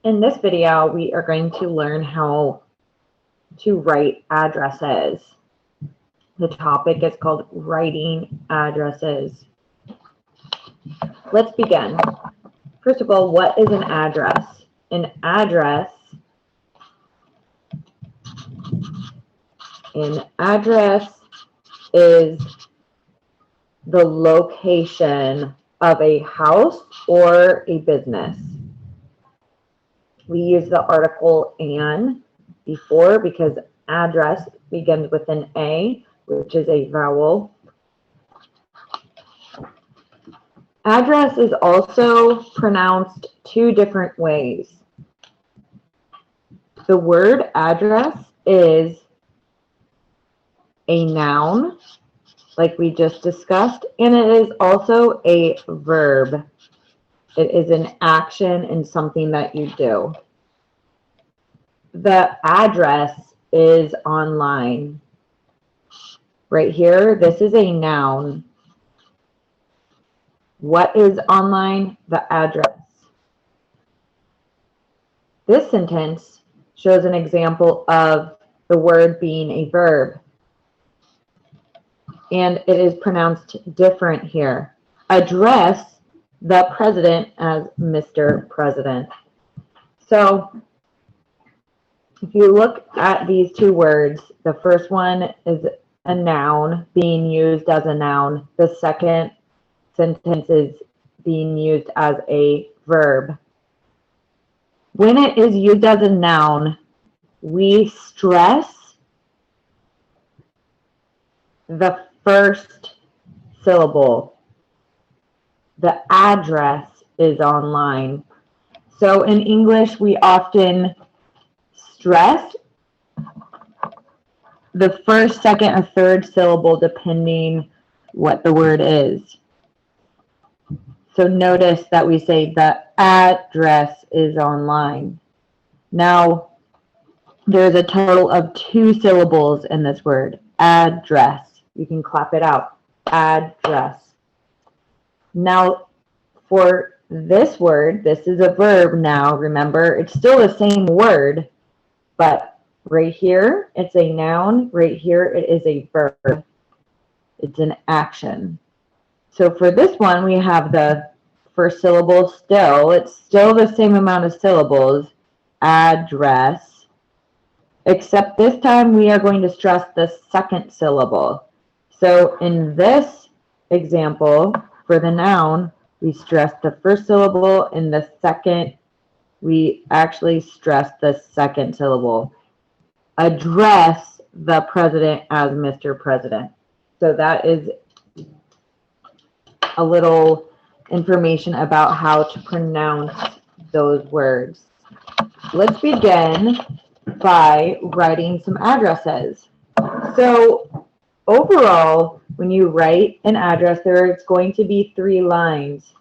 In this video, we are going to learn how to write addresses. The topic is called writing addresses. Let's begin. First of all, what is an address? An address is the location of a house or a business. We use the article "an" before because address begins with an A, which is a vowel. Address is also pronounced two different ways. The word address is a noun, like we just discussed, and it is also a verb. It is an action and something that you do. The address is online. Right here, this is a noun. What is online? The address. This sentence shows an example of the word being a verb. And it is pronounced different here. Address the president as Mr. President. So if you look at these two words, the first one is a noun being used as a noun. The second sentence is being used as a verb. When it is used as a noun, we stress the first syllable. The address is online. So in English, we often stress the first, second, or third syllable depending what the word is. So notice that we say the address is online. Now, there's a total of 2 syllables in this word, address. You can clap it out, address. Now, for this word, this is a verb now, remember, it's still the same word, but right here, it's a noun. Right here, it is a verb. It's an action. So for this one, we have the first syllable still. It's still the same amount of syllables, address, except this time we are going to stress the second syllable. So in this example, for the noun, we stress the first syllable. In the second, we actually stress the second syllable. Address the president as Mr. President. So that is a little information about how to pronounce those words. Let's begin by writing some addresses. So overall, when you write an address, there's going to be 3 lines.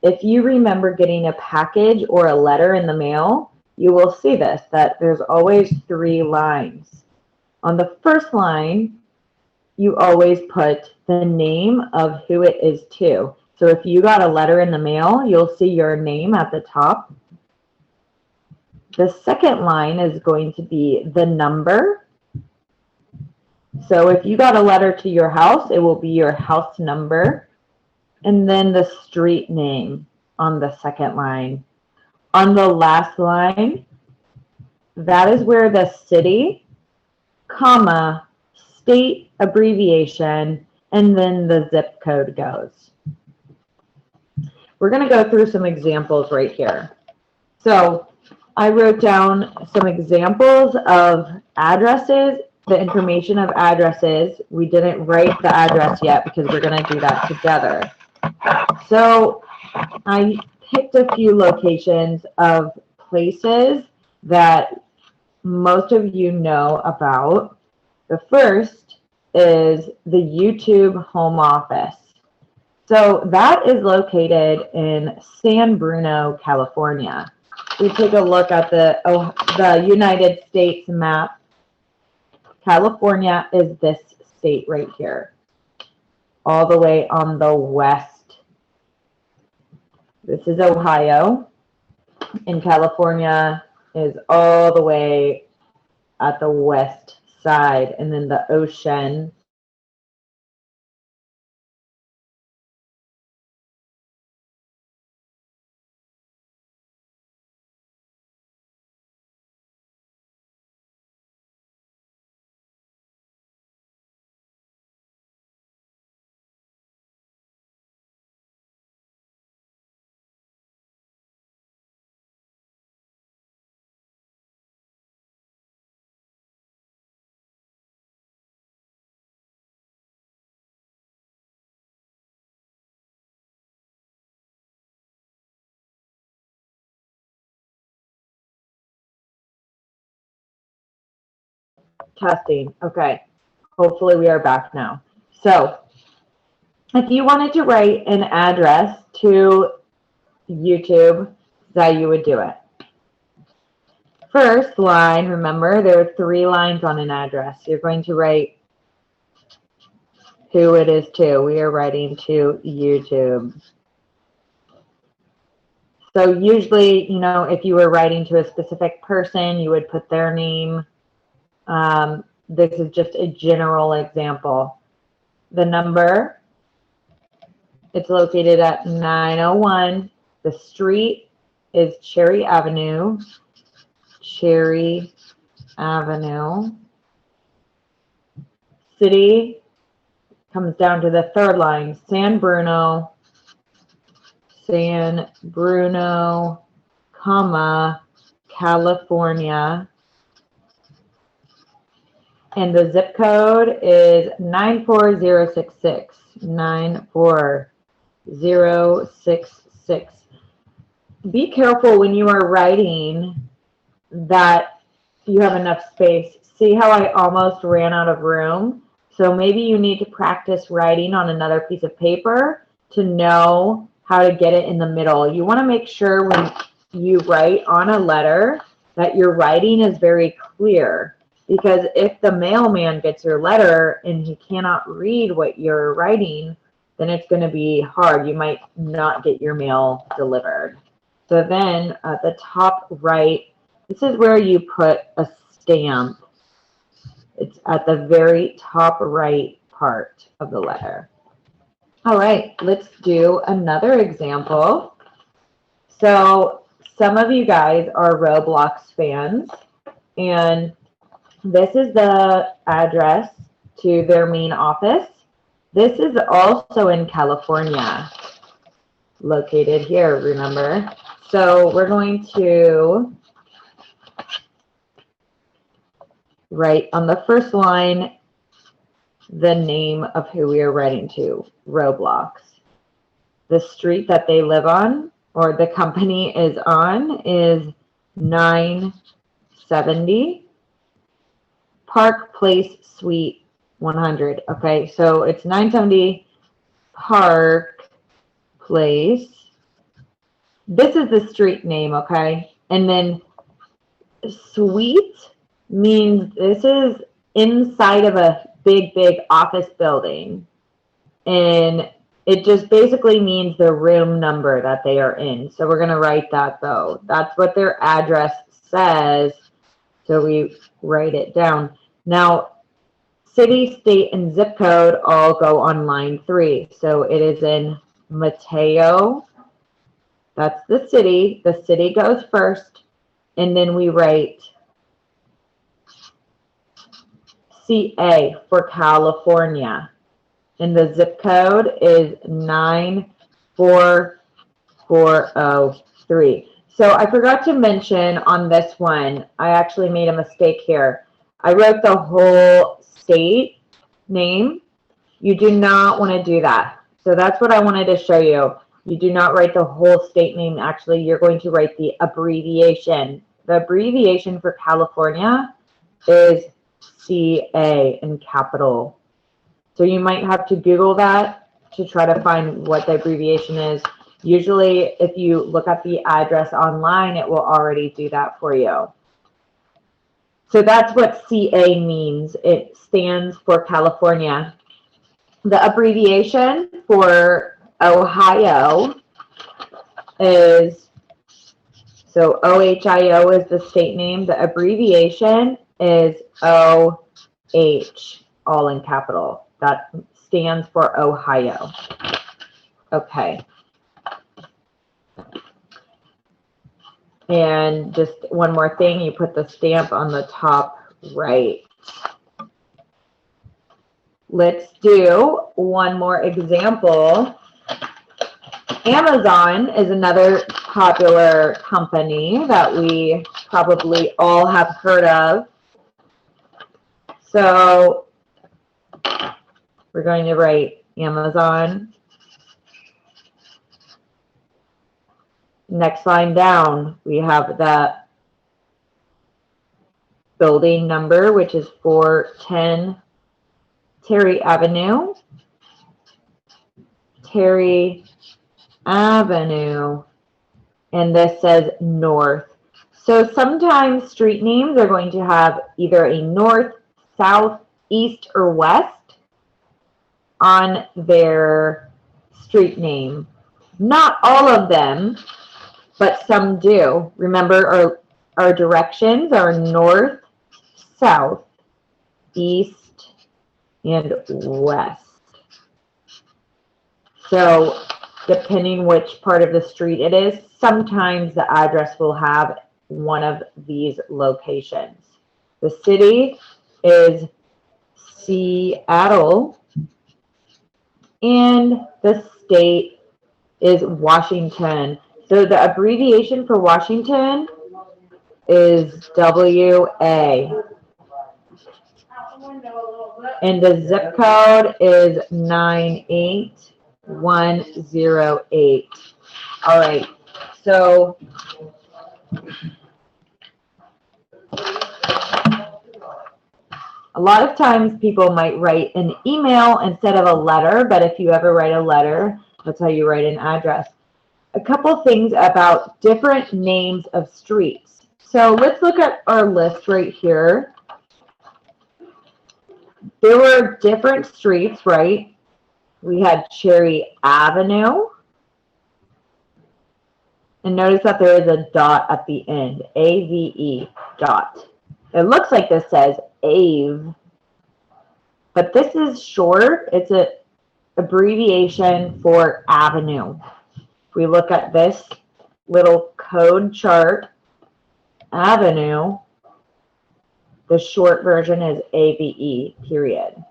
If you remember getting a package or a letter in the mail, you will see this, that there's always 3 lines. On the first line, you always put the name of who it is to. So if you got a letter in the mail, you'll see your name at the top. The second line is going to be the number. So if you got a letter to your house, it will be your house number. And then the street name on the second line. On the last line, that is where the city, comma, state abbreviation, and then the zip code goes. We're going to go through some examples right here. So I wrote down some examples of addresses, the information of addresses. We didn't write the address yet because we're going to do that together. So I picked a few locations of places that most of you know about. The first is the YouTube home office. So that is located in San Bruno, California. We take a look at the United States map. California is this state right here, all the way on the west. This is Ohio. in California is all the way at the west side, and then the ocean testing. Okay, hopefully we are back now. So if you wanted to write an address to YouTube, that's how you would do it. First line, remember there are 3 lines on an address. You're going to write who it is to. We are writing to YouTube. So usually, you know, if you were writing to a specific person, you would put their name. This is just a general example. The number, it's located at 901. The street is Cherry Avenue. Cherry Avenue. City comes down to the 3rd line, San Bruno, comma, California. And the zip code is 94066. 94066. Be careful when you are writing that you have enough space. See how I almost ran out of room? So maybe you need to practice writing on another piece of paper to know how to get it in the middle. You want to make sure when you write on a letter that your writing is very clear. Because if the mailman gets your letter and he cannot read what you're writing, then it's going to be hard. You might not get your mail delivered. So then at the top right, this is where you put a stamp. It's at the very top right part of the letter. All right, let's do another example. So some of you guys are Roblox fans, and this is the address to their main office. This is also in California, located here, remember? So we're going to write on the first line the name of who we are writing to, Roblox. The street that they live on, or the company is on, is 970 Park Place Suite 100. Okay, so it's 970 Park Place. This is the street name, okay? And then suite means this is inside of a big office building. And it just basically means the room number that they are in. So we're going to write that, though. That's what their address says. So we write it down. Now, city, state, and zip code all go on line 3. So it is in Mateo. That's the city. The city goes first. And then we write CA for California. And the zip code is 94403. So I forgot to mention on this one, I actually made a mistake here. I wrote the whole state name. You do not want to do that. So that's what I wanted to show you. You do not write the whole state name. Actually, you're going to write the abbreviation. The abbreviation for California is CA in capital. So you might have to Google that to try to find what the abbreviation is. Usually, if you look at the address online, it will already do that for you. So that's what CA means. It stands for California. The abbreviation for Ohio is So OHIO is the state name. The abbreviation is OH, all in capital. That stands for Ohio. Okay. And just one more thing, you put the stamp on the top right. Let's do one more example. Amazon is another popular company that we probably all have heard of. So we're going to write Amazon. Next line down, we have the building number, which is 410 Terry Avenue. Terry Avenue, and this says north. So sometimes street names are going to have either a north, south, east, or west on their street name. Not all of them, but some do. Remember, our directions are north, south, east, and west. So depending which part of the street it is, sometimes the address will have one of these locations. The city is Seattle, and the state is Washington. So the abbreviation for Washington is WA. And the zip code is 98108. All right. So a lot of times people might write an email instead of a letter, but if you ever write a letter, that's how you write an address. A couple things about different names of streets. So let's look at our list right here. There were different streets, right? We had Cherry Avenue. And notice that there is a dot at the end, A-V-E, dot. It looks like this says Ave, but this is short. It's an abbreviation for avenue. If we look at this little code chart, avenue, the short version is AVE, period.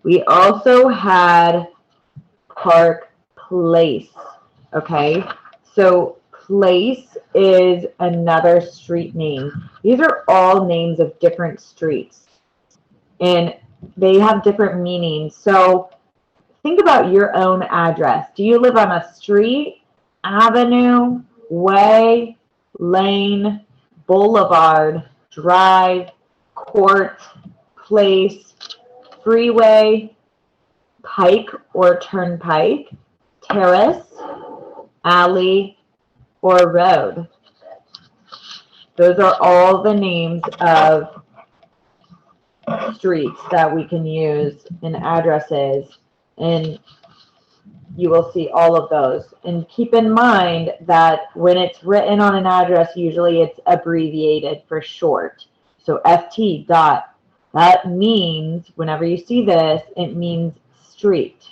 We also had Park Place, okay? So Place is another street name. These are all names of different streets, and they have different meanings. So think about your own address. Do you live on a street, avenue, way, lane, boulevard, drive, court, place, freeway, pike or turnpike, terrace, alley, or road? Those are all the names of streets that we can use in addresses, and you will see all of those. And keep in mind that when it's written on an address, usually it's abbreviated for short. So ST dot, that means, whenever you see this, it means street.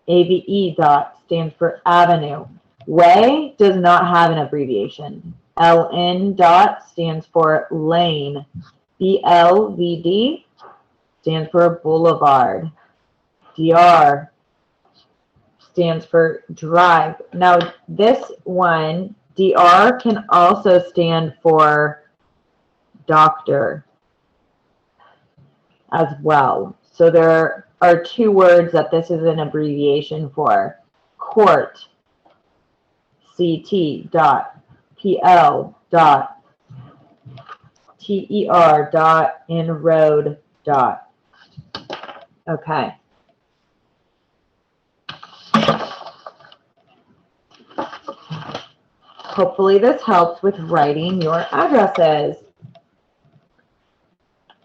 AVE dot stands for avenue. Way does not have an abbreviation. LN dot stands for lane. BLVD stands for boulevard. DR stands for drive. Now this one, DR, can also stand for doctor as well. So there are two words that this is an abbreviation for. Court, CT dot, PL dot, TER dot, and road dot. Okay. Hopefully this helps with writing your addresses.